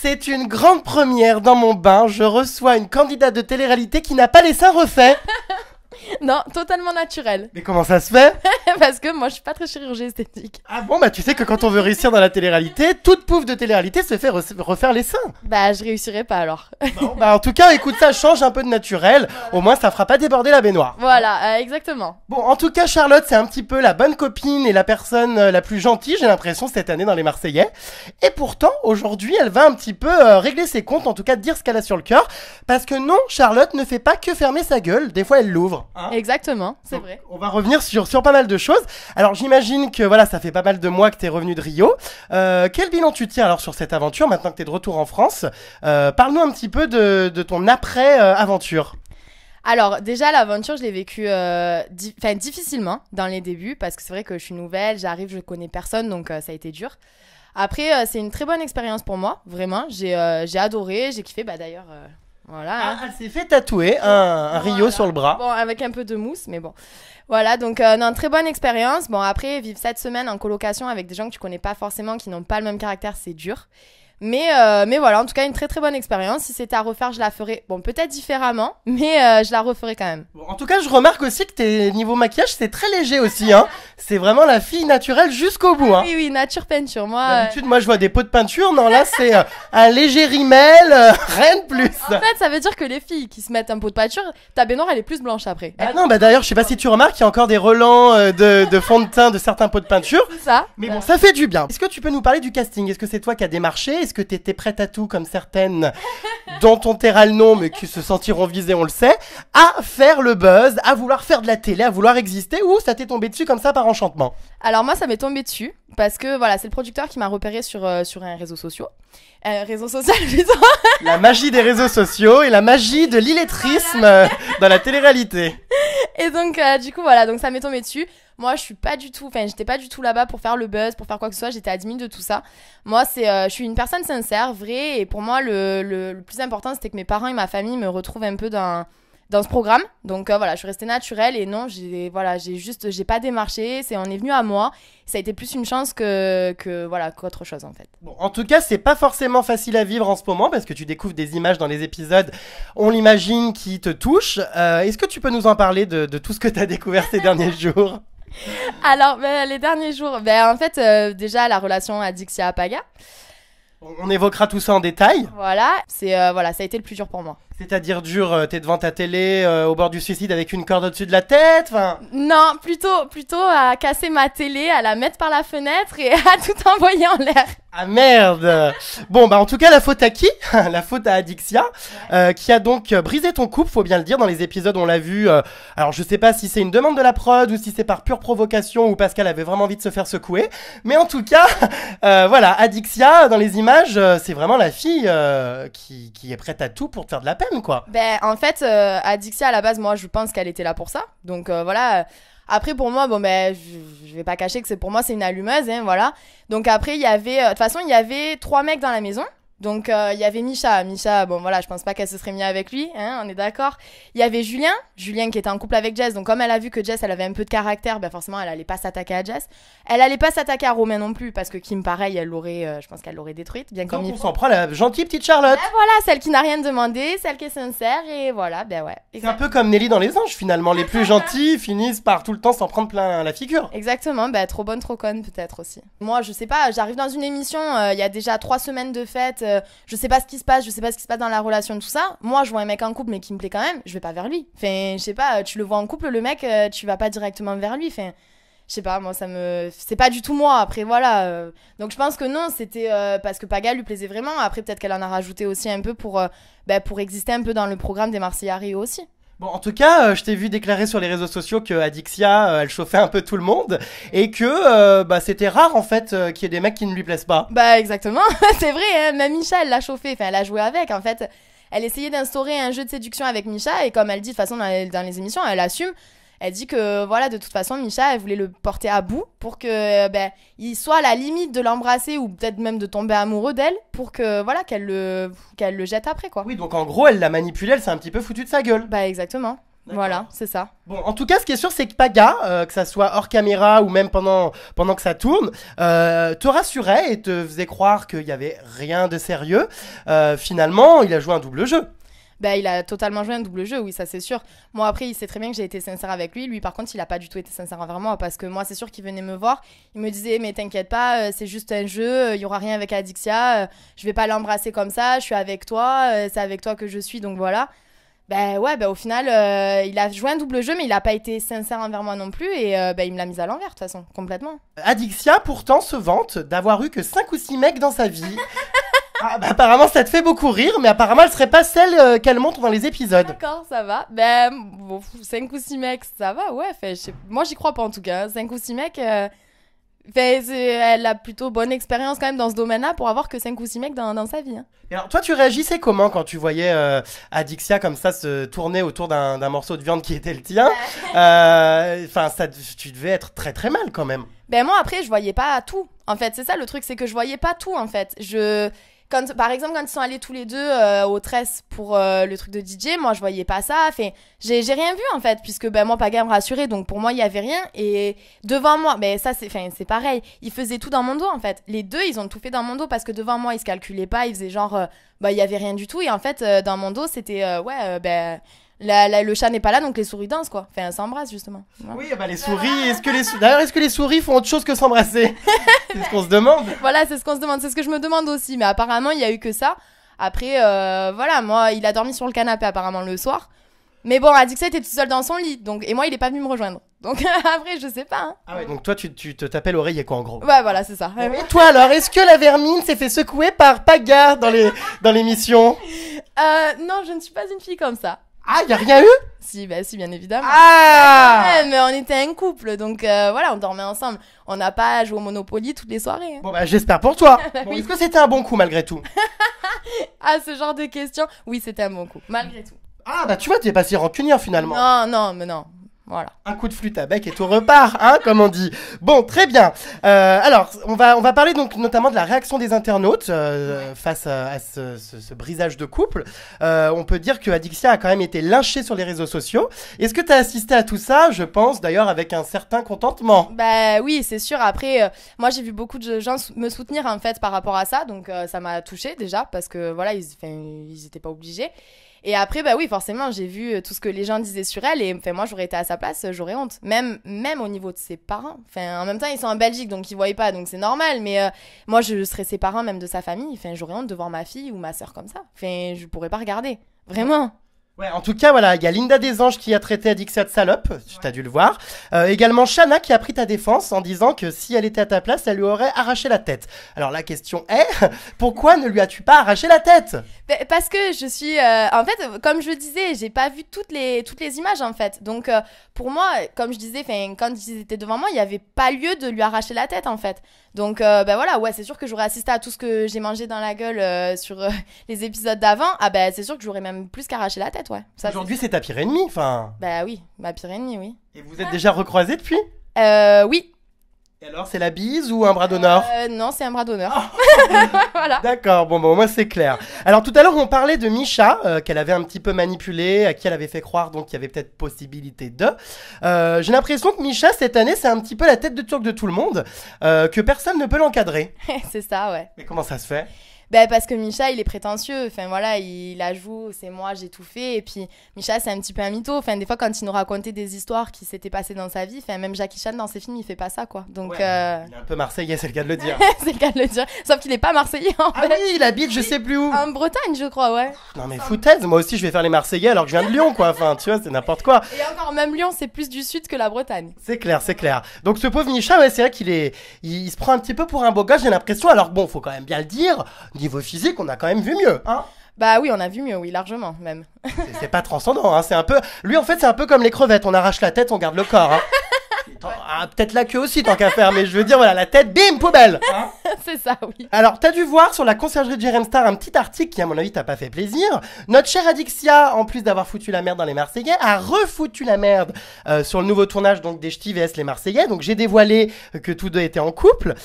C'est une grande première dans mon bain. Je reçois une candidate de télé-réalité qui n'a pas les seins refaits. Non, totalement naturel. Mais comment ça se fait? Parce que moi, je suis pas très chirurgie esthétique. Ah bon, bah tu sais que quand on veut réussir dans la télé-réalité, toute pouffe de télé-réalité se fait refaire les seins. Bah, je réussirai pas alors. Bon, bah en tout cas, écoute, ça change un peu de naturel. Au moins, ça fera pas déborder la baignoire. Voilà, exactement. Bon, en tout cas, Charlotte, c'est un petit peu la bonne copine et la personne la plus gentille, j'ai l'impression, cette année dans les Marseillais. Et pourtant, aujourd'hui, elle va un petit peu régler ses comptes, en tout cas dire ce qu'elle a sur le cœur. Parce que non, Charlotte ne fait pas que fermer sa gueule, des fois elle l'ouvre. Hein. Exactement, c'est Donc, vrai. on va revenir sur pas mal de choses. Alors, j'imagine que voilà, ça fait pas mal de mois que t'es revenu de Rio. Quel bilan tu tiens alors sur cette aventure, maintenant que t'es de retour en France? Parle-nous un petit peu de ton après-aventure. Alors, déjà, l'aventure, je l'ai vécue difficilement dans les débuts, parce que c'est vrai que je suis nouvelle, j'arrive, je connais personne, donc ça a été dur. Après, c'est une très bonne expérience pour moi, vraiment. J'ai adoré, j'ai kiffé, bah d'ailleurs... Voilà. Ah, elle s'est fait tatouer un Rio sur le bras. Bon, avec un peu de mousse, mais bon. Voilà, donc non, très bonne expérience. Bon, après, vivre 7 semaines en colocation avec des gens que tu connais pas forcément, qui n'ont pas le même caractère, c'est dur. Mais voilà, en tout cas, une très très bonne expérience. Si c'était à refaire, je la ferais, bon, peut-être différemment, mais je la referais quand même. Bon, en tout cas, je remarque aussi que tes niveau maquillage, c'est très léger aussi, hein. C'est vraiment la fille naturelle jusqu'au bout, hein. Oui, nature peinture, moi... D'habitude, moi, je vois des pots de peinture. Non, là, c'est un léger rimel, rien de plus. En fait, ça veut dire que les filles qui se mettent un pot de peinture, ta baignoire, elle est plus blanche après. Ah non, bah d'ailleurs, je sais pas si tu remarques, il y a encore des relents de fond de teint de certains pots de peinture. C'est ça. Mais bon, ça fait du bien. Est-ce que tu peux nous parler du casting? Est-ce que c'est toi qui as démarché? Est-ce que t'étais prête à tout, comme certaines dont on taira le nom, mais qui se sentiront visées, on le sait, à faire le buzz, à vouloir faire de la télé, à vouloir exister, ou ça t'est tombé dessus comme ça par enchantement? Alors moi, ça m'est tombé dessus, parce que voilà, c'est le producteur qui m'a repéré sur un réseau social. Réseau social, plutôt. La magie des réseaux sociaux et la magie de l'illettrisme dans la télé-réalité. Et donc, du coup, voilà, donc ça m'est tombé dessus. Moi, j'étais pas du tout là-bas pour faire le buzz, pour faire quoi que ce soit, j'étais à 10 minutes de tout ça. Moi, je suis une personne sincère, vraie, et pour moi, le plus important, c'était que mes parents et ma famille me retrouvent un peu dans ce programme. Donc voilà, je suis restée naturelle et non, j'ai pas démarché, on est venu à moi. Ça a été plus une chance qu'autre chose en fait. Bon, en tout cas, c'est pas forcément facile à vivre en ce moment parce que tu découvres des images dans les épisodes, on l'imagine, qui te touchent. Est-ce que tu peux nous en parler de tout ce que tu as découvert ces derniers jours? Alors, les derniers jours, en fait, déjà la relation Adixia-Paga. On évoquera tout ça en détail. Voilà, ça a été le plus dur pour moi. C'est-à-dire dur, t'es devant ta télé au bord du suicide avec une corde au-dessus de la tête, enfin... Non, plutôt à casser ma télé, à la mettre par la fenêtre et à tout envoyer en l'air. Ah merde. Bon, bah en tout cas, la faute à qui? La faute à Adixia, qui a donc brisé ton couple, faut bien le dire, dans les épisodes on l'a vu. Alors je sais pas si c'est une demande de la prod ou si c'est par pure provocation ou parce qu'elle avait vraiment envie de se faire secouer. Mais en tout cas, voilà, Adixia, dans les images, c'est vraiment la fille qui est prête à tout pour te faire de la peine, quoi. En fait, Adixia, à la base, moi, je pense qu'elle était là pour ça. Donc voilà... Après, pour moi, je vais pas cacher que c'est une allumeuse, hein, voilà. Donc après, il y avait... De toute façon, il y avait 3 mecs dans la maison. Donc, il y avait Misha. Misha, bon, voilà, je pense pas qu'elle se serait mise avec lui, hein, on est d'accord. Il y avait Julien qui était en couple avec Jess. Donc, comme elle a vu que Jess, elle avait un peu de caractère, forcément, elle allait pas s'attaquer à Jess. Elle allait pas s'attaquer à Romain non plus, parce que Kim, pareil, je pense qu'elle l'aurait détruite, bien comme il On faut. s'en prend la gentille petite Charlotte. Voilà, celle qui n'a rien demandé, celle qui est sincère, et voilà, ouais. C'est un peu comme Nelly dans Les Anges, finalement. Les plus gentils finissent par tout le temps s'en prendre plein la figure. Exactement, trop bonne, trop conne, peut-être aussi. Moi, je sais pas, j'arrive dans une émission, il y a déjà 3 semaines de fête, je sais pas ce qui se passe dans la relation, tout ça. Moi, je vois un mec en couple, mais qui me plaît quand même, je vais pas vers lui. Enfin, je sais pas, tu le vois en couple, le mec, tu vas pas directement vers lui. Enfin, je sais pas, moi, c'est pas du tout moi, après, voilà. Donc, je pense que non, c'était parce que Paga lui plaisait vraiment. Après, peut-être qu'elle en a rajouté aussi un peu pour exister un peu dans le programme des Marseillais à Rio aussi. Bon, en tout cas, je t'ai vu déclarer sur les réseaux sociaux que Adixia, elle chauffait un peu tout le monde et que c'était rare en fait qu'il y ait des mecs qui ne lui plaisent pas. Exactement, c'est vrai, hein, même Misha, elle l'a chauffé, elle a joué avec, en fait. Elle essayait d'instaurer un jeu de séduction avec Misha et comme elle dit de toute façon dans les émissions, elle assume. Elle dit que voilà, de toute façon, Misha, elle voulait le porter à bout pour que il soit à la limite de l'embrasser ou peut-être même de tomber amoureux d'elle pour que voilà qu'elle le jette après, quoi. Oui, donc en gros, elle l'a manipulé, elle s'est un petit peu foutue de sa gueule. Exactement. Voilà, c'est ça. Bon, en tout cas, ce qui est sûr, c'est que Paga, que ça soit hors caméra ou même pendant que ça tourne, te rassurait et te faisait croire qu'il y avait rien de sérieux. Finalement, il a joué un double jeu. Ben, il a totalement joué un double jeu, oui, ça c'est sûr. Moi, après, il sait très bien que j'ai été sincère avec lui. Lui, par contre, il a pas du tout été sincère envers moi parce que moi, c'est sûr qu'il venait me voir. Il me disait, mais t'inquiète pas, c'est juste un jeu, il y aura rien avec Adixia, je vais pas l'embrasser comme ça, je suis avec toi, c'est avec toi que je suis, donc voilà. Ben ouais, ben au final, il a joué un double jeu, mais il a pas été sincère envers moi non plus et ben il me l'a mise à l'envers, de toute façon, complètement. Adixia, pourtant, se vante d'avoir eu que 5 ou 6 mecs dans sa vie. Ah, bah, apparemment, ça te fait beaucoup rire, mais apparemment, elle serait pas celle qu'elle montre dans les épisodes. D'accord, ça va. Ben, bon, 5 ou 6 mecs, ça va, ouais. Fait, moi, j'y crois pas en tout cas. 5 ou 6 mecs, elle a plutôt bonne expérience quand même dans ce domaine-là pour avoir que 5 ou 6 mecs dans sa vie. Hein. Et alors, toi, tu réagissais comment quand tu voyais Adixia comme ça se tourner autour d'un morceau de viande qui était le tien? Enfin, tu devais être très très mal quand même. Ben moi, après, je voyais pas tout. En fait, c'est ça le truc, c'est que je voyais pas tout en fait. Par exemple, quand ils sont allés tous les deux au Tress pour le truc de DJ, moi je voyais pas ça. Enfin, j'ai rien vu en fait, puisque ben moi Paga me rassurait, donc pour moi il y avait rien. Et devant moi, ben ça c'est pareil. Ils faisaient tout dans mon dos en fait. Les deux ils ont tout fait dans mon dos parce que devant moi ils se calculaient pas, ils faisaient genre il y avait rien du tout. Et en fait dans mon dos c'était le chat n'est pas là, donc les souris dansent quoi. Enfin, s'embrassent justement. Voilà. Oui, bah les souris. D'ailleurs, est-ce que les souris font autre chose que s'embrasser? C'est ce qu'on se demande. Voilà, c'est ce qu'on se demande. C'est ce que je me demande aussi. Mais apparemment, il y a eu que ça. Après, voilà, moi, il a dormi sur le canapé apparemment le soir. Mais bon, Adixia était tout seul dans son lit. Donc, et moi, il est pas venu me rejoindre. Donc après, je sais pas. Hein. Ah ouais, donc toi, tu te tapais l'oreiller quoi en gros. Ouais, voilà, c'est ça. Et toi alors, est-ce que la vermine s'est fait secouer par Paga dans l'émission? Non, je ne suis pas une fille comme ça. Ah, y a rien eu? Si, bah si, bien évidemment. Ah ouais, mais on était un couple, donc voilà, on dormait ensemble. On n'a pas joué au Monopoly toutes les soirées. Hein. Bon bah j'espère pour toi. Bah, Bon, oui. est-ce que c'était un bon coup malgré tout? Ah, ce genre de questions. Oui, c'était un bon coup, malgré tout. Ah bah tu vois, t'es pas si rancunière finalement. Non, mais non. Voilà. Un coup de flûte à bec et tout repart, hein, comme on dit. Bon, très bien. Alors, on va parler donc notamment de la réaction des internautes face à ce brisage de couple. On peut dire que Adixia a quand même été lynchée sur les réseaux sociaux. Est-ce que tu as assisté à tout ça? Je pense d'ailleurs avec un certain contentement. Bah oui, c'est sûr. Après, moi j'ai vu beaucoup de gens me soutenir en fait par rapport à ça, donc ça m'a touchée déjà parce que voilà, ils étaient pas obligés. Et après, bah oui, forcément, j'ai vu tout ce que les gens disaient sur elle et moi, j'aurais été à sa place, j'aurais honte. Même au niveau de ses parents. Enfin, en même temps, ils sont en Belgique, donc ils voyaient pas, donc c'est normal. Mais moi, je serais ses parents, même de sa famille. Enfin, j'aurais honte de voir ma fille ou ma sœur comme ça. Enfin, je pourrais pas regarder. Vraiment. Ouais, en tout cas, voilà, il y a Linda Desanges qui a traité Adixia de salope, tu as dû le voir. Également Shana qui a pris ta défense en disant que si elle était à ta place, elle lui aurait arraché la tête. Alors la question est, pourquoi ne lui as-tu pas arraché la tête? Parce que je suis... en fait, comme je le disais, j'ai pas vu toutes les images, en fait. Donc, pour moi, comme je disais, quand ils étaient devant moi, il y avait pas lieu de lui arracher la tête, en fait. Donc, voilà, ouais, c'est sûr que j'aurais assisté à tout ce que j'ai mangé dans la gueule sur les épisodes d'avant. Ah c'est sûr que j'aurais même plus qu'arraché la tête, ouais. Ça, aujourd'hui, c'est ta pire ennemie, enfin... Bah oui, ma pire ennemie, oui. Et vous êtes déjà recroisés depuis? Oui. Et alors, c'est la bise ou un bras d'honneur? Non, c'est un bras d'honneur. Voilà. D'accord, bon, moi c'est clair. Alors tout à l'heure, on parlait de Misha, qu'elle avait un petit peu manipulé, à qui elle avait fait croire donc qu'il y avait peut-être possibilité de. J'ai l'impression que Misha, cette année, c'est un petit peu la tête de turc de tout le monde, que personne ne peut l'encadrer. C'est ça, ouais. Mais comment ça se fait? Parce que Misha, il est prétentieux. Enfin, voilà, il avoue, c'est moi, j'ai tout fait. Et puis, Misha, c'est un petit peu un mytho. Enfin, des fois, quand il nous racontait des histoires qui s'étaient passées dans sa vie, enfin, même Jackie Chan, dans ses films, il fait pas ça, quoi. Donc, ouais, il est un peu marseillais, c'est le cas de le dire. c'est le cas de le dire. Sauf qu'il est pas marseillais, en fait. Ah oui, il habite je sais plus où. En Bretagne, je crois, ouais. Non mais foutaise, moi aussi je vais faire les Marseillais alors que je viens de Lyon, quoi. Enfin, tu vois, c'est n'importe quoi. Et encore, même Lyon, c'est plus du sud que la Bretagne. C'est clair, c'est clair. Donc ce pauvre Misha, ouais, c'est vrai il se prend un petit peu pour un beau gars, j'ai l'impression. Alors bon, faut quand même bien le dire, niveau physique, on a quand même vu mieux, hein. Bah oui, on a vu mieux, oui, largement, même. C'est pas transcendant, hein. C'est un peu... Lui, en fait, c'est un peu comme les crevettes. On arrache la tête, on garde le corps, hein. Peut-être la queue aussi, tant qu'à faire. Mais je veux dire, voilà, la tête, bim, poubelle, hein. C'est ça, oui. Alors, t'as dû voir sur la conciergerie de Jérém Star un petit article qui, à mon avis, t'a pas fait plaisir. Notre chère Adixia, en plus d'avoir foutu la merde dans les Marseillais, a refoutu la merde sur le nouveau tournage donc des Ch'tis vs les Marseillais. Donc, j'ai dévoilé que tous deux étaient en couple.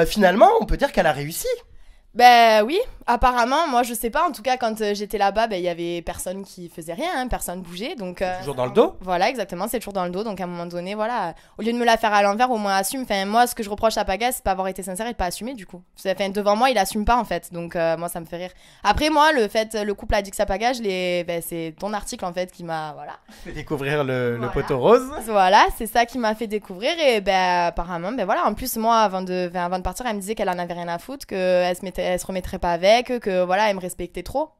Finalement, on peut dire qu'elle a réussi. Ben oui, apparemment, moi je sais pas, en tout cas quand j'étais là-bas, ben il y avait personne qui faisait rien, hein, personne bougeait, donc... Toujours dans le dos? Voilà, exactement, c'est toujours dans le dos, donc à un moment donné, voilà, au lieu de me la faire à l'envers, au moins assume, enfin moi ce que je reproche à Paga, c'est pas avoir été sincère et de pas assumer du coup. Enfin, devant moi, il assume pas en fait, donc moi ça me fait rire. Après moi, le couple Adixia Paga, c'est ton article en fait qui m'a, voilà. Fait découvrir le Voilà. poteau rose. Voilà, c'est ça qui m'a fait découvrir et ben apparemment ben voilà, en plus moi avant de partir, elle me disait qu'elle en avait rien à foutre, que elle se remettrait pas avec, que voilà, elle me respectait trop.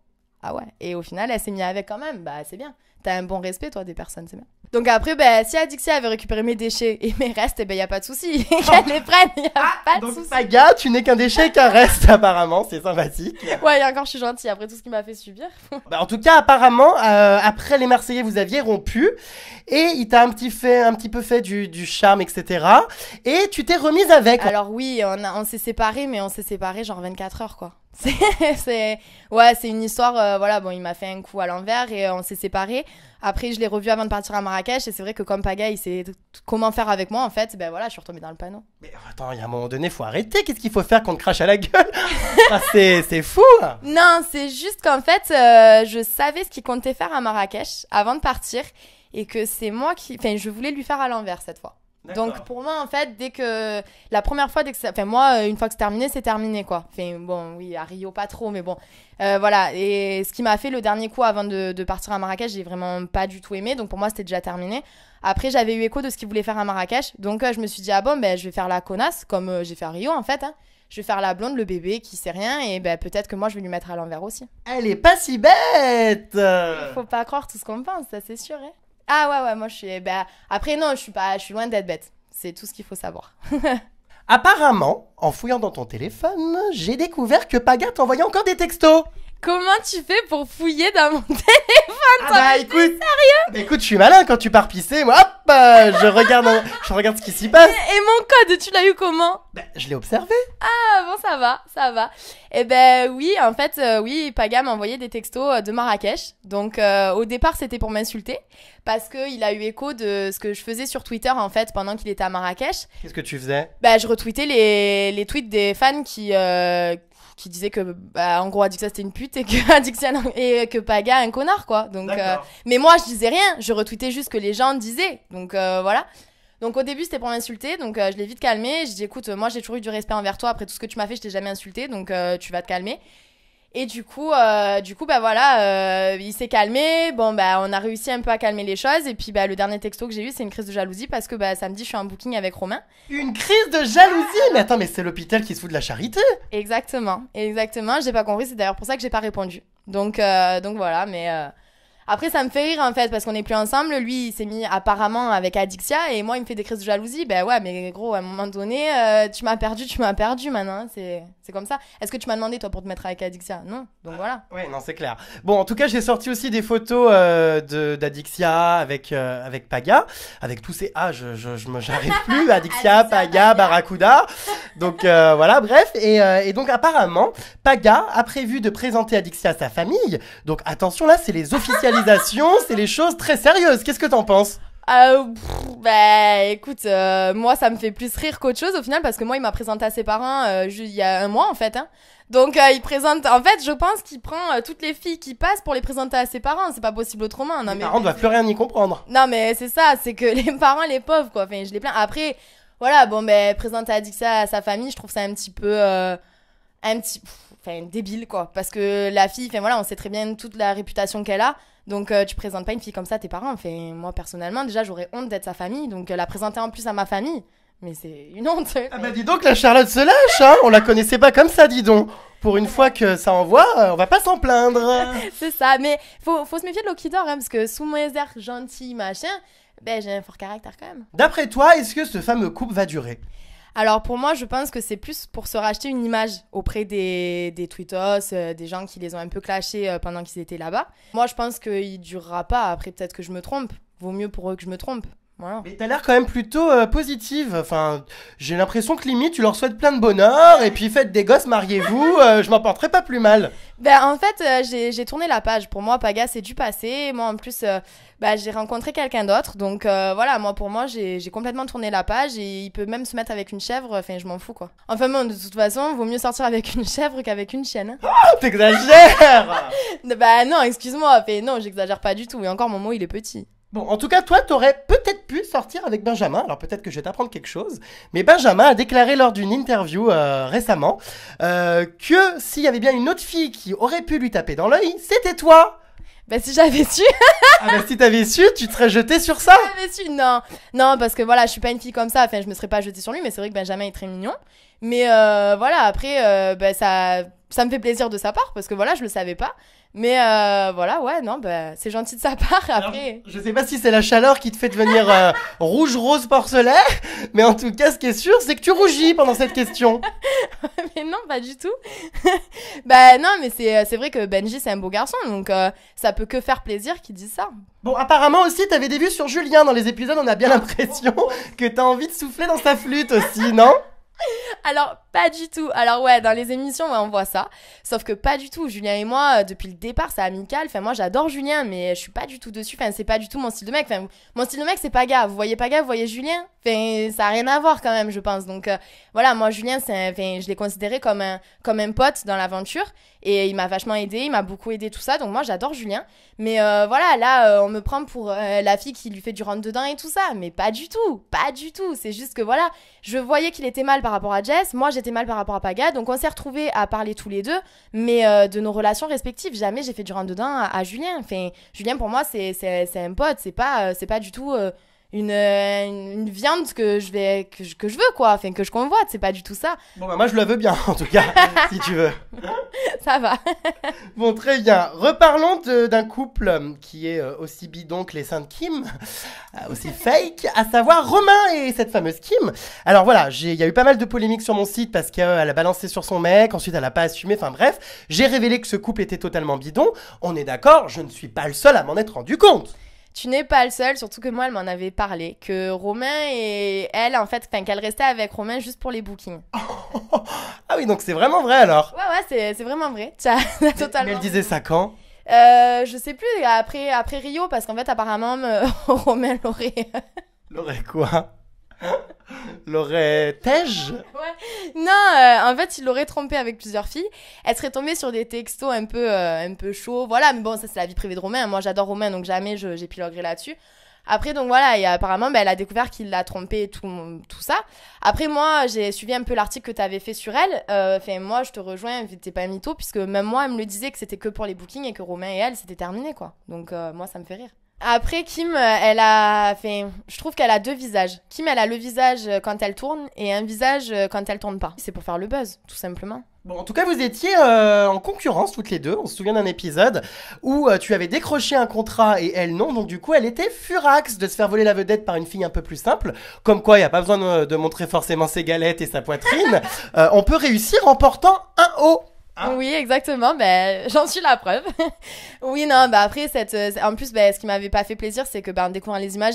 Ah ouais, et au final, elle s'est mise avec quand même. Bah c'est bien. T'as un bon respect toi des personnes, c'est bien. Donc après ben si Adixia avait récupéré mes déchets et mes restes, et ben y a pas de souci, qu'elle les prenne, y a pas de Donc souci. Paga, tu n'es qu'un déchet qu'un reste apparemment, c'est sympathique. Ouais, et encore je suis gentille après tout ce qu'il m'a fait subir. Bah, en tout cas, apparemment, après les Marseillais, vous aviez rompu et il t'a un petit peu fait du charme, etc. Et tu t'es remise avec. Alors oui, on s'est séparés, mais on s'est séparés genre 24 heures quoi. C'est une histoire, voilà, bon, il m'a fait un coup à l'envers et on s'est séparés. Après, je l'ai revu avant de partir à Marrakech et c'est vrai que comme Paga, il sait comment faire avec moi en fait, ben voilà, je suis retombée dans le panneau. Mais attends, il y a un moment donné, faut arrêter. Qu'est-ce qu'il faut faire qu'on te crache à la gueule? Ah, c'est fou. Non, c'est juste qu'en fait, je savais ce qu'il comptait faire à Marrakech avant de partir et que c'est moi qui... Enfin, je voulais lui faire à l'envers cette fois. D'accord. Donc pour moi en fait dès que la première fois enfin moi une fois que c'est terminé quoi. Enfin bon oui à Rio pas trop mais bon voilà, et ce qui m'a fait le dernier coup avant de partir à Marrakech, j'ai vraiment pas du tout aimé, donc pour moi c'était déjà terminé. Après j'avais eu écho de ce qu'il voulait faire à Marrakech, donc je me suis dit ah bon ben je vais faire la connasse comme j'ai fait à Rio en fait hein. Je vais faire la blonde, le bébé qui sait rien et ben peut-être que moi je vais lui mettre à l'envers aussi. Elle est pas si bête. Faut pas croire tout ce qu'on pense, ça c'est sûr hein. Ah ouais, moi je suis... Bah, après non, je suis loin d'être bête. C'est tout ce qu'il faut savoir. Apparemment, en fouillant dans ton téléphone, j'ai découvert que Paga t'envoyait encore des textos. Comment tu fais pour fouiller dans mon téléphone? Ah bah écoute, sérieux? Bah écoute, je suis malin quand tu pars pisser, moi hop, je regarde ce qui s'y passe. Et mon code, tu l'as eu comment? Bah, je l'ai observé. Ah bon, ça va. Eh ben oui, en fait, oui, Paga m'a envoyé des textos de Marrakech. Donc au départ, c'était pour m'insulter parce qu'il a eu écho de ce que je faisais sur Twitter en fait pendant qu'il était à Marrakech. Qu'est-ce que tu faisais? Bah je retweetais les tweets des fans qui disait que bah, en gros Adixia c'était une pute et que Adixia et que Paga un connard quoi. Donc mais moi je disais rien, je retweetais juste ce que les gens disaient. Donc voilà. Donc au début c'était pour m'insulter, donc je l'ai vite calmé, je dis écoute moi j'ai toujours eu du respect envers toi après tout ce que tu m'as fait, je t'ai jamais insulté, donc tu vas te calmer. Et du coup bah voilà, il s'est calmé. Bon bah on a réussi un peu à calmer les choses. Et puis bah le dernier texto que j'ai eu, c'est une crise de jalousie parce que bah samedi je suis en booking avec Romain. Une crise de jalousie? Mais attends, mais c'est l'hôpital qui se fout de la charité. Exactement. J'ai pas compris. C'est d'ailleurs pour ça que j'ai pas répondu. Donc voilà, mais après ça me fait rire en fait parce qu'on est plus ensemble. Lui il s'est mis apparemment avec Adixia et moi il me fait des crises de jalousie. Ben ouais, mais gros à un moment donné tu m'as perdu maintenant. C'est comme ça. Est-ce que tu m'as demandé toi pour te mettre avec Adixia? Non. Donc voilà. Ouais, non, c'est clair. Bon, en tout cas, j'ai sorti aussi des photos d'Adixia avec Paga, avec tous ces j'arrive plus, Adixia, Paga, Barracuda. Donc voilà, bref. Et donc apparemment, Paga a prévu de présenter Adixia à sa famille. Donc attention là, c'est les officialisations, c'est les choses très sérieuses. Qu'est-ce que t'en penses? Bah écoute, moi ça me fait plus rire qu'autre chose au final parce que moi il m'a présenté à ses parents il y a un mois en fait hein. Donc il présente, en fait je pense qu'il prend toutes les filles qui passent pour les présenter à ses parents, c'est pas possible autrement. Non, Les parents doivent plus rien y comprendre. Non mais c'est ça, c'est que les parents les pauvres quoi, enfin je les plains. Après voilà, bon ben présenter Adixia à sa famille, je trouve ça un petit peu débile quoi, parce que la fille, enfin voilà, on sait très bien toute la réputation qu'elle a. Donc tu présentes pas une fille comme ça à tes parents. Enfin, moi personnellement déjà j'aurais honte d'être sa famille, donc la présenter en plus à ma famille, mais c'est une honte. Ah bah dis donc la Charlotte se lâche hein, on la connaissait pas comme ça dis donc. Pour une fois que ça envoie, on va pas s'en plaindre. C'est ça, mais faut se méfier de l'eau qui dort hein, parce que sous mes airs gentils machin, ben j'ai un fort caractère quand même. D'après toi, est-ce que ce fameux couple va durer? Alors pour moi, je pense que c'est plus pour se racheter une image auprès des tweetos, des gens qui les ont un peu clashés pendant qu'ils étaient là-bas. Moi, je pense qu'il durera pas. Après, peut-être que je me trompe. Vaut mieux pour eux que je me trompe. Voilà. Mais t'as l'air quand même plutôt positive. Enfin, j'ai l'impression que limite, tu leur souhaites plein de bonheur et puis faites des gosses, mariez-vous. Je m'en porterai pas plus mal. Ben, en fait, j'ai tourné la page. Pour moi, Paga, c'est du passé. Moi, en plus, j'ai rencontré quelqu'un d'autre. Donc, voilà, pour moi, j'ai complètement tourné la page. Et il peut même se mettre avec une chèvre. Enfin, je m'en fous, quoi. Enfin, bon, de toute façon, vaut mieux sortir avec une chèvre qu'avec une chienne. Oh, t'exagères. Bah, non, excuse-moi. Enfin, non, j'exagère pas du tout. Et encore, mon mot, il est petit. Bon, en tout cas, toi, t'aurais peut-être pu sortir avec Benjamin. Alors peut-être que je vais t'apprendre quelque chose. Mais Benjamin a déclaré lors d'une interview récemment que s'il y avait bien une autre fille qui aurait pu lui taper dans l'œil, c'était toi. Bah, si j'avais su. Ah bah si t'avais su, tu te serais jeté sur ça. J'avais su, non. Non, parce que voilà, je suis pas une fille comme ça. Enfin, je me serais pas jetée sur lui. Mais c'est vrai que Benjamin est très mignon. Mais voilà, après, ça me fait plaisir de sa part. Parce que voilà, je le savais pas. Mais voilà, ouais, non, c'est gentil de sa part. Après, Alors, je sais pas si c'est la chaleur qui te fait devenir rouge, rose, porcelet, mais en tout cas, ce qui est sûr, c'est que tu rougis pendant cette question. mais non, pas du tout. Bah non, mais c'est vrai que Benji, c'est un beau garçon, donc ça peut que faire plaisir qu'il dise ça. Bon, apparemment aussi, t'avais des vues sur Julien dans les épisodes, on a bien l'impression que t'as envie de souffler dans sa flûte aussi, non? Alors, pas du tout. Alors ouais, dans les émissions, ouais, on voit ça. Sauf que pas du tout. Julien et moi, depuis le départ, c'est amical. Enfin, moi, j'adore Julien, mais je suis pas du tout dessus. Enfin, c'est pas du tout mon style de mec. Enfin, mon style de mec, c'est Paga. Vous voyez Paga, vous voyez Julien. Enfin, ça a rien à voir quand même, je pense. Donc voilà, moi, Julien, je l'ai considéré comme un pote dans l'aventure. Et il m'a vachement aidé, il m'a beaucoup aidé, tout ça. Donc moi, j'adore Julien. Mais voilà, là, on me prend pour la fille qui lui fait du rentre-dedans et tout ça. Mais pas du tout. Pas du tout. C'est juste que voilà, je voyais qu'il était mal par rapport à Jess. Moi, j'étais mal par rapport à Paga. Donc on s'est retrouvés à parler tous les deux. Mais de nos relations respectives, jamais j'ai fait du rentre-dedans à Julien. Enfin, Julien, pour moi, c'est un pote. C'est pas du tout... une viande que je veux, quoi, enfin que je convoite, c'est pas du tout ça. Bon bah moi je la veux bien en tout cas, si tu veux. Ça va. Bon, très bien. Reparlons d'un couple qui est aussi bidon que les seins de Kim, aussi fake, à savoir Romain et cette fameuse Kim. Alors voilà, il y a eu pas mal de polémiques sur mon site parce qu'elle a balancé sur son mec, ensuite elle a pas assumé, enfin bref, j'ai révélé que ce couple était totalement bidon. On est d'accord, je ne suis pas le seul à m'en être rendu compte. Tu n'es pas le seul, surtout que moi, elle m'en avait parlé, que Romain et elle, en fait, qu'elle restait avec Romain juste pour les bookings. Ah oui, donc c'est vraiment vrai alors. Ouais, c'est vraiment vrai. Totalement. Mais elle disait ça quand? Je sais plus, après Rio, parce qu'en fait, apparemment, Romain L'aurait quoi? L'aurait tège? Ouais. Non, en fait, il l'aurait trompé avec plusieurs filles. Elle serait tombée sur des textos un peu chauds. Voilà, mais bon, ça, c'est la vie privée de Romain. Moi, j'adore Romain, donc jamais j'épiloguerai là-dessus. Après, donc voilà, et apparemment, elle a découvert qu'il l'a trompée et tout ça. Après, moi, j'ai suivi un peu l'article que tu avais fait sur elle. Enfin, moi, je te rejoins, t'es pas mytho, puisque même moi, elle me le disait que c'était que pour les bookings et que Romain et elle, c'était terminé, quoi. Donc, moi, ça me fait rire. Après, Kim, je trouve qu'elle a deux visages. Kim, elle a le visage quand elle tourne et un visage quand elle tourne pas. C'est pour faire le buzz, tout simplement. Bon, en tout cas, vous étiez en concurrence toutes les deux. On se souvient d'un épisode où tu avais décroché un contrat et elle non. Donc du coup, elle était furax de se faire voler la vedette par une fille un peu plus simple. Comme quoi, il n'y a pas besoin de montrer forcément ses galettes et sa poitrine. On peut réussir en portant un haut. Hein? Oui, exactement. J'en suis la preuve. Oui, non, après, en plus, ce qui m'avait pas fait plaisir, c'est que, en découvrant les images,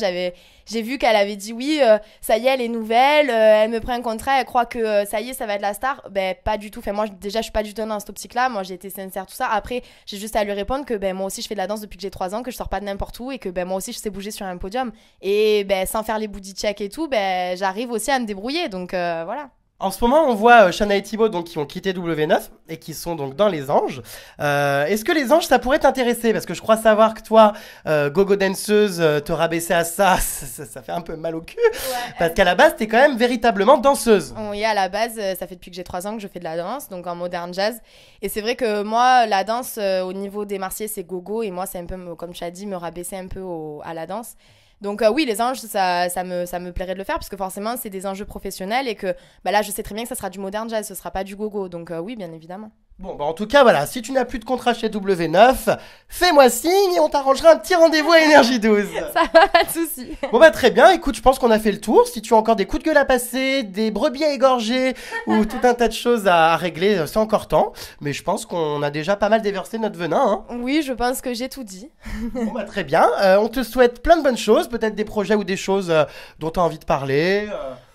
j'ai vu qu'elle avait dit oui, ça y est, elle est nouvelle, elle me prend un contrat, elle croit que ça y est, ça va être la star. Pas du tout. Enfin, moi, déjà, je suis pas du tout dans cette optique-là. Moi, j'ai été sincère, tout ça. Après, j'ai juste à lui répondre que, moi aussi, je fais de la danse depuis que j'ai 3 ans, que je sors pas de n'importe où et que, moi aussi, je sais bouger sur un podium. Et, sans faire les booty checks et tout, j'arrive aussi à me débrouiller. Donc, voilà. En ce moment, on voit Shana et Thibaut donc, qui ont quitté W9 et qui sont donc dans les Anges. Est-ce que les Anges, ça pourrait t'intéresser? Parce que je crois savoir que toi, gogo danseuse, te rabaisser à ça fait un peu mal au cul. Ouais, parce qu'à la base, t'es quand même véritablement danseuse. Oui, à la base, ça fait depuis que j'ai 3 ans que je fais de la danse, donc en modern jazz. Et c'est vrai que moi, la danse, au niveau des Marseillais, c'est gogo. Et moi, c'est un peu, comme tu as dit, me rabaisser un peu à la danse. Donc oui, les anges, ça me plairait de le faire parce que forcément, c'est des enjeux professionnels et que là, je sais très bien que ça sera du modern jazz, ce sera pas du gogo. Donc oui, bien évidemment. Bon, bah en tout cas, voilà, si tu n'as plus de contrat chez W9, fais-moi signe et on t'arrangera un petit rendez-vous à Énergie 12. Ça va, pas de soucis. Bon bah très bien, écoute, je pense qu'on a fait le tour. Si tu as encore des coups de gueule à passer, des brebis à égorger ou tout un tas de choses à régler, c'est encore temps. Mais je pense qu'on a déjà pas mal déversé notre venin, hein. Oui, je pense que j'ai tout dit. Bon bah très bien, on te souhaite plein de bonnes choses, peut-être des projets ou des choses dont tu as envie de parler.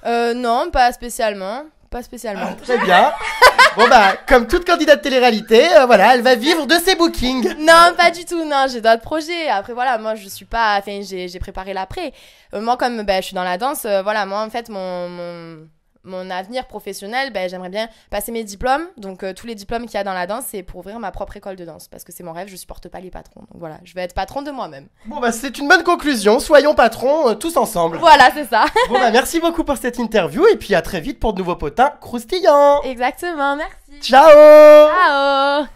Non, pas spécialement. Pas spécialement. Très bien. Bon bah, comme toute candidate télé-réalité, voilà, elle va vivre de ses bookings. Non, pas du tout, non, j'ai d'autres projets. Après, voilà, moi, je suis pas... Enfin, j'ai préparé l'après. Moi, comme je suis dans la danse, voilà, moi, en fait, mon avenir professionnel, j'aimerais bien passer mes diplômes. Donc, tous les diplômes qu'il y a dans la danse, c'est pour ouvrir ma propre école de danse. Parce que c'est mon rêve, je supporte pas les patrons. Donc, voilà, je vais être patron de moi-même. Bon bah, c'est une bonne conclusion. Soyons patrons tous ensemble. Voilà, c'est ça. Bon bah, merci beaucoup pour cette interview et puis à très vite pour de nouveaux potins croustillants. Exactement, merci. Ciao. Ciao.